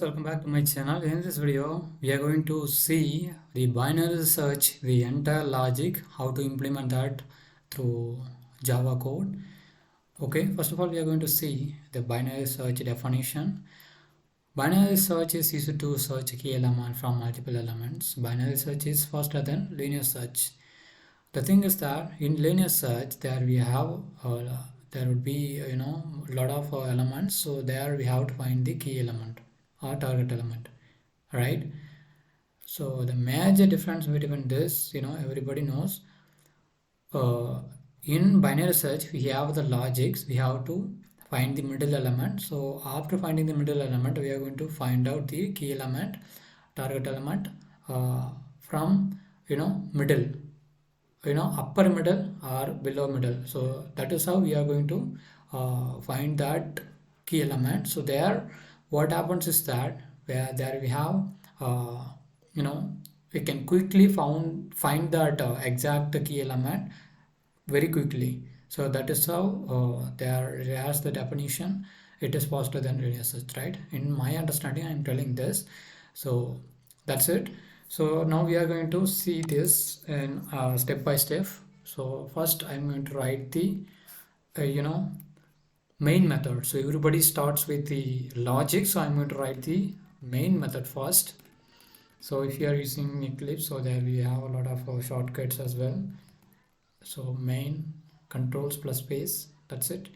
Welcome back to my channel. In this video, we are going to see the binary search, the entire logic, how to implement that through Java code. Okay, first of all, we are going to see the binary search definition. Binary search is used to search a key element from multiple elements. Binary search is faster than linear search. The thing is that in linear search, there would be a lot of elements. So there we have to find the key element or target element, right? So the major difference between this, everybody knows. In binary search, we have the logics. We have to find the middle element. So after finding the middle element, we are going to find out the key element, target element from middle, upper middle or below middle. So that is how we are going to find that key element. So there what happens is that where there we have uh, you know we can quickly find that exact key element very quickly. So that is how there has the definition. It is faster than linear search, right? In my understanding, I am telling this. So that's it. So now we are going to see this in step by step. So first I'm going to write the uh, you know main method. So everybody starts with the logic, so I'm going to write the main method first. So if you are using Eclipse, so there we have a lot of shortcuts as well. So main controls plus space, that's it.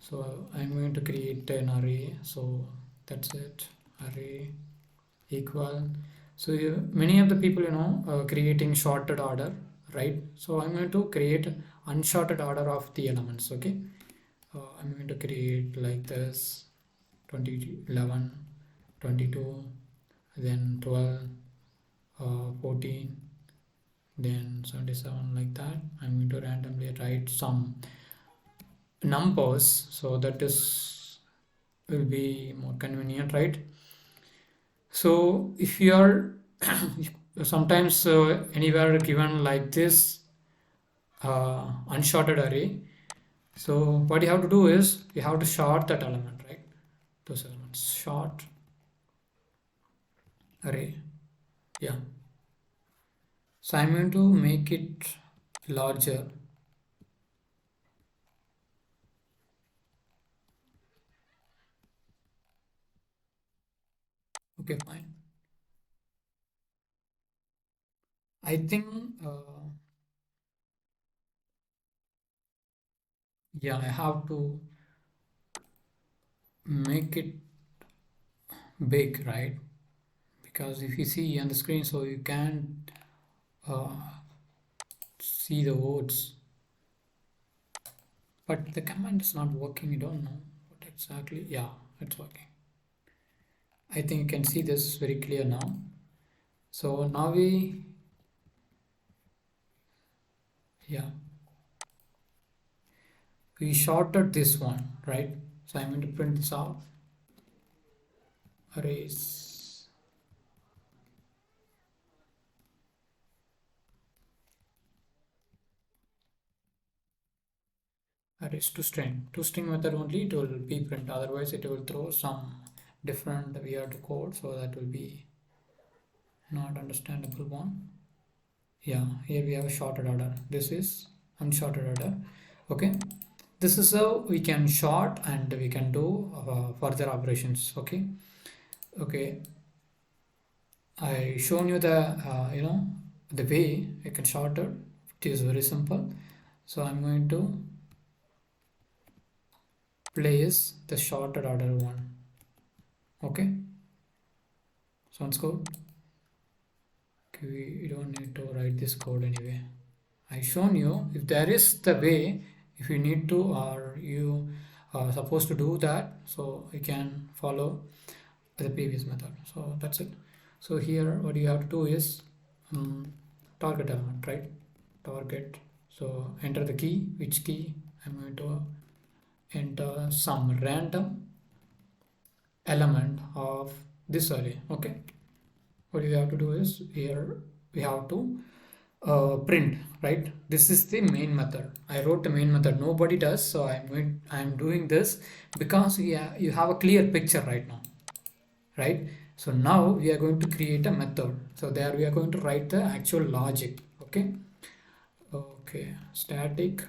So I'm going to create an array. So that's it, array equal. So many of the people creating sorted order, right? So I'm going to create unsorted order of the elements. Okay, I'm going to create like this: 20, 11, 22, then 12, 14, then 77, like that. I'm going to randomly write some numbers, so that is will be more convenient, right? So if you are sometimes anywhere given like this unsorted array, so what you have to do is you have to sort that element, right? Those elements, sort array. Yeah, so I'm going to make it larger. Okay, fine. I think yeah, I have to make it big, right? Because if you see on the screen, so you can't uh, see the words, but the command is not working. You don't know what exactly. Yeah, it's working. I think you can see this very clear now. So now yeah, we shorted this one, right? So I'm going to print this out. Arrays. Arrays to string. To string method only it will be print. Otherwise it will throw some different weird code. So that will be not understandable one. Yeah, here we have a shorted order. This is unshorted order. Okay, this is how we can short and we can do further operations. Okay, I shown you the the way I can short it. It is very simple. So I'm going to place the shorted order one. Okay, sounds good. Okay, we don't need to write this code anyway. I shown you if there is the way, if you need to or you are supposed to do that, so you can follow the previous method. So that's it. So here what you have to do is target element, right? Target. So enter the key. Which key? I'm going to enter some random element of this array. Okay, what you have to do is here we have to print, right? This is the main method. I wrote the main method, nobody does, so I'm doing this because you have a clear picture right now, right? So now we are going to create a method. So there we are going to write the actual logic. Okay. Okay. Static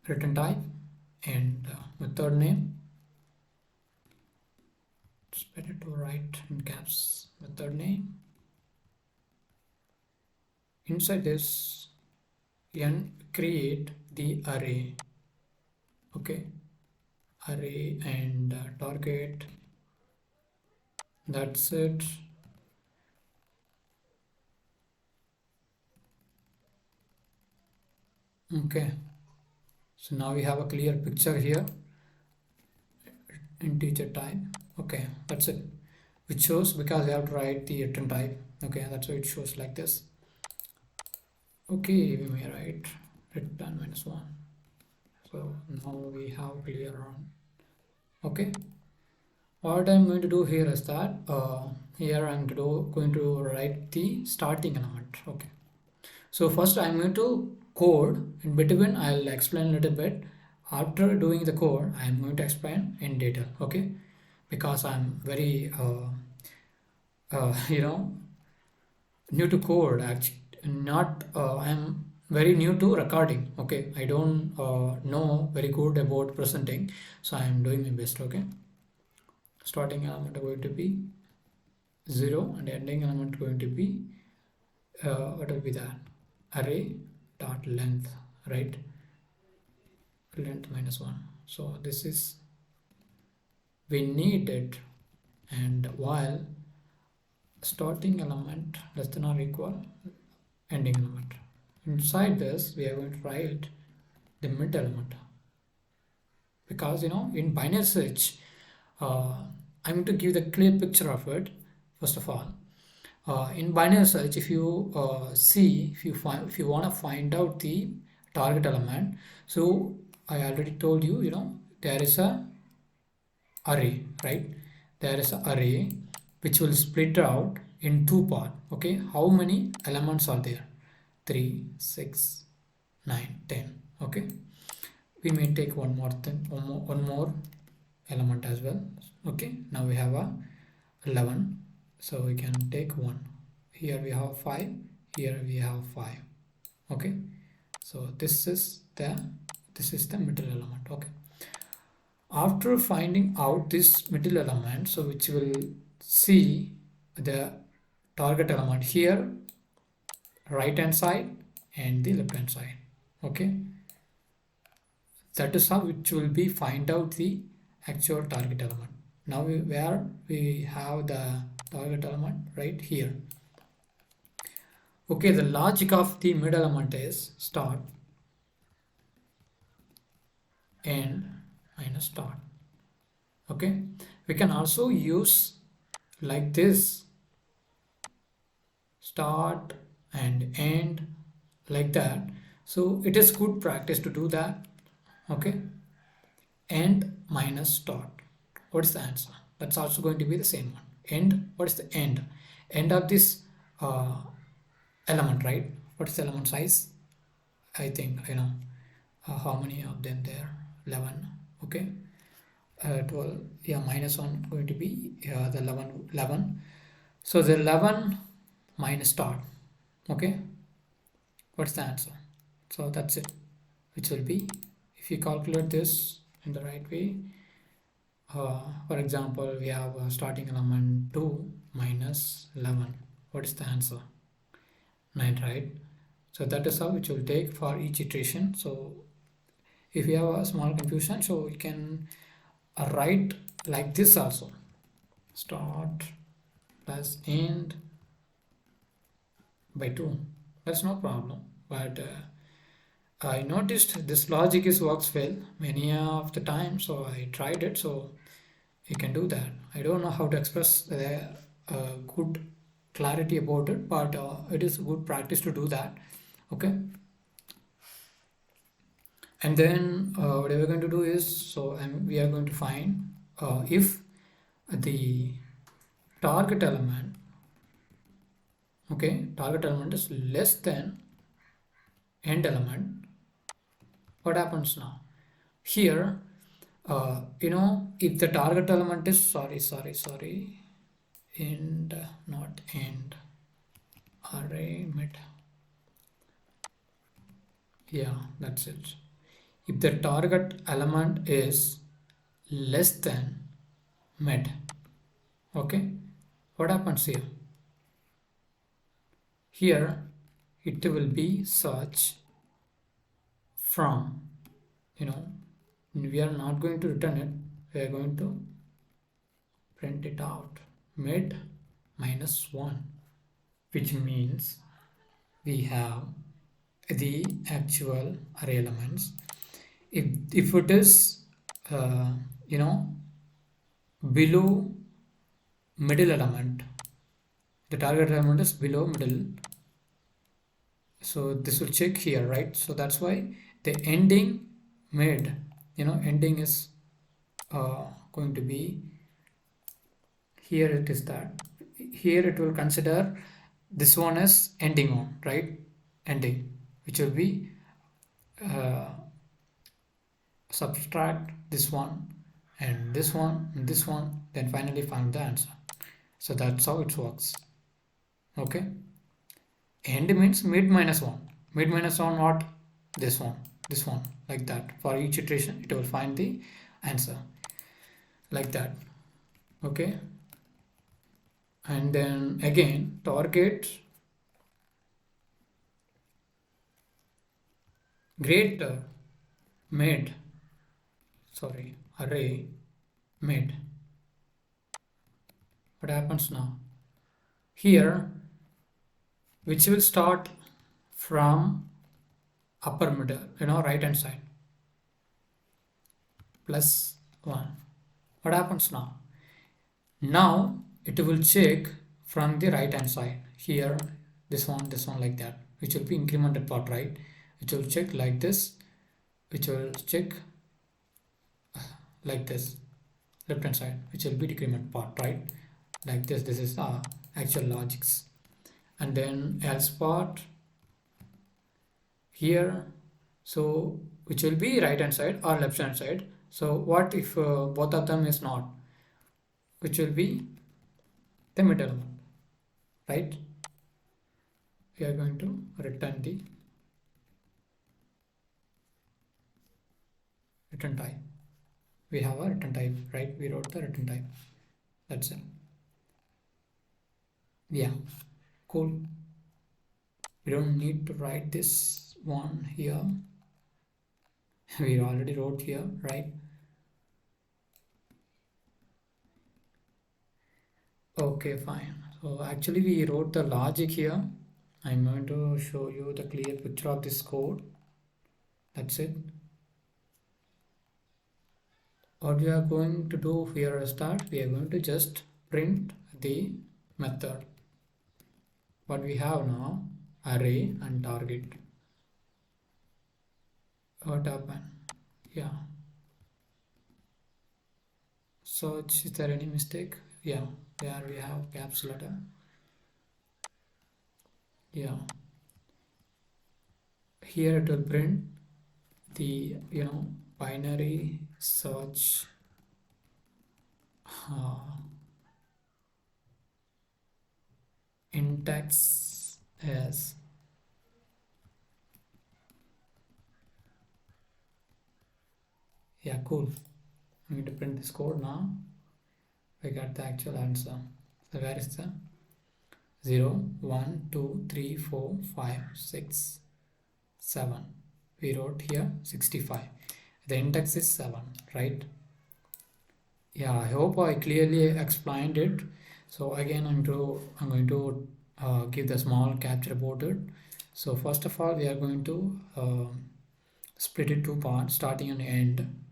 return type and method name. It's better to write in caps. Method name. Inside this, and create the array. Okay. Array and target. That's it. Okay. So now we have a clear picture here. Integer type. Okay, that's it. Which shows, because we have to write the return type. Okay, that's why it shows like this. Okay, we may write return -1. So now we have clear on. Okay, what I'm going to do here is that here I'm going to write the starting element. Okay, so first I'm going to code. In between I'll explain a little bit. After doing the code, I'm going to explain in detail. Okay, because I'm very you know, new to code. Actually, not I'm very new to recording. Okay, I don't know very good about presenting, so I'm doing my best. Okay, starting element going to be 0 and ending element going to be what will be that? Array dot length, right? Length -1. So this is, we need it, and while starting element less than or equal ending element. Inside this, we are going to write the mid element, because in binary search, I'm going to give the clear picture of it. First of all, in binary search, if you see, if you want to find out the target element, so I already told you, there is a array, right? There is an array which will split out in two parts. Okay, how many elements are there? 3, 6, 9, 10. Okay, we may take one more element as well. Okay, now we have a 11, so we can take one. Here we have 5, here we have 5. Okay, so this is the middle element. Okay, after finding out this middle element, so which will see the target element here, right hand side and the left hand side. Okay, that is how it will be find out the actual target element. Now where we have the target element right here. Okay, the logic of the mid element is start and minus start. Okay, we can also use like this, start and end, like that. So it is good practice to do that. Okay, end minus start. What is the answer? That's also going to be the same one. End, what is the end? End of this element, right? What is the element size? I think how many of them there? 11. Okay, 12. Yeah, -1 going to be the 11. So the 11 minus start. Okay, what's the answer? So that's it, which will be, if you calculate this in the right way, for example, we have a starting element 2 minus 11. What is the answer? 9, right? So that is how it will take for each iteration. So if you have a small confusion, so you can write like this also, start plus end by 2. That's no problem, but I noticed this logic works well many of the time, so I tried it. So you can do that. I don't know how to express the good clarity about it, but it is good practice to do that. Okay, and then what we're going to do is, so we are going to find if the target element, okay, target element is less than end element, what happens now? Here if the target element is, sorry, end, not end, array mid. Yeah, that's it. If the target element is less than mid, okay, what happens here? Here it will be search from, you know, we are not going to return it, we are going to print it out, mid minus 1, which means we have the actual array elements. If it is uh, you know below middle element, the target element is below middle, so this will check here, right? So that's why the ending mid, ending is going to be here. It is that here it will consider this one as ending on, right? Ending, which will be uh, subtract this one and this one, then finally find the answer. So that's how it works. Okay, end means mid minus 1, mid minus 1, what? This one, like that. For each iteration it will find the answer like that. Okay, and then again target greater mid, sorry, array mid. What happens now? Here, which will start from upper middle, right hand side, plus 1. What happens now? Now it will check from the right hand side. Here, this one, like that, which will be incremented part, right? Which will check like this, which will check like this, left hand side, which will be decrement part, right? Like this. This is the actual logics. And then else part here, so which will be right hand side or left hand side. So what if both of them is not, which will be the middle one, right? We are going to return the return type. We have a return type, right? We wrote the return type. That's it. Yeah, cool. We don't need to write this one here. We already wrote here, right? Okay, fine. So actually we wrote the logic here. I'm going to show you the clear picture of this code. That's it. What we are going to do here at start, we are going to just print the method. What we have now, array and target. What happened? Yeah. Search, is there any mistake? Yeah, there we have caps letter. Yeah. Here it will print the binary search index as cool. I'm going to print this code now. We got the actual answer. So where is the 0 1 2 3 4 5 6 7? We wrote here 65. The index is 7, right? Yeah, I hope I clearly explained it. So again, I'm going to give the small capture about it. So first of all, we are going to split it two parts, starting and end.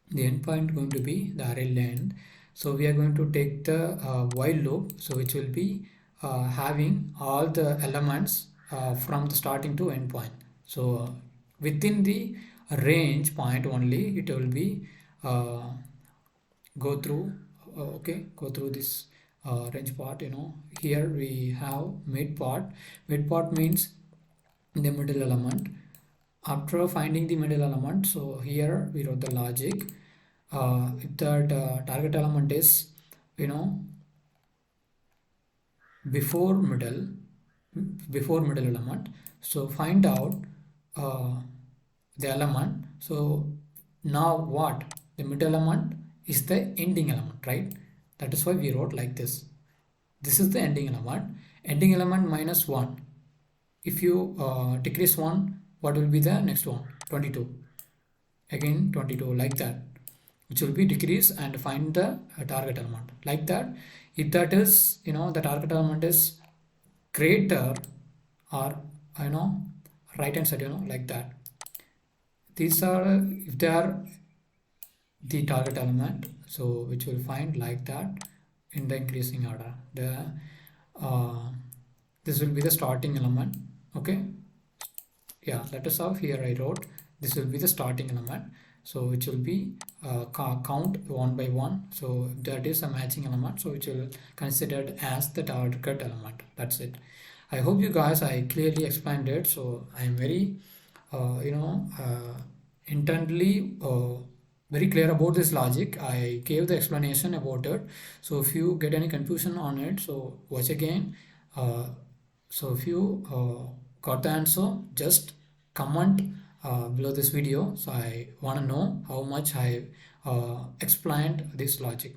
The end point going to be the array length. So we are going to take the while loop, so which will be having all the elements from the starting to end point. So within the range point only, it will be go through this range part. Here we have mid part. Mid part means the middle element. After finding the middle element, so here we wrote the logic. if that target element is you know before middle before middle element, so find out uh, the element. So now what, the middle element is the ending element, right? That is why we wrote like this is the ending element. Ending element minus 1. If you decrease 1, what will be the next one? 22. Again 22, like that, which will be decrease and find the target element, like that. If that is the target element is greater or you know right hand side, like that, these are if they are the target element, so which will find like that in the increasing order. The uh, this will be the starting element. Okay, yeah, that is how here I wrote this will be the starting element, so it will be count one by one, so that is a matching element, so it will considered as the target element. That's it. I hope you guys I clearly explained it, so I am very intently very clear about this logic. I gave the explanation about it, so if you get any confusion on it, so watch again. So if you got the answer, just comment below this video, so I want to know how much I explained this logic.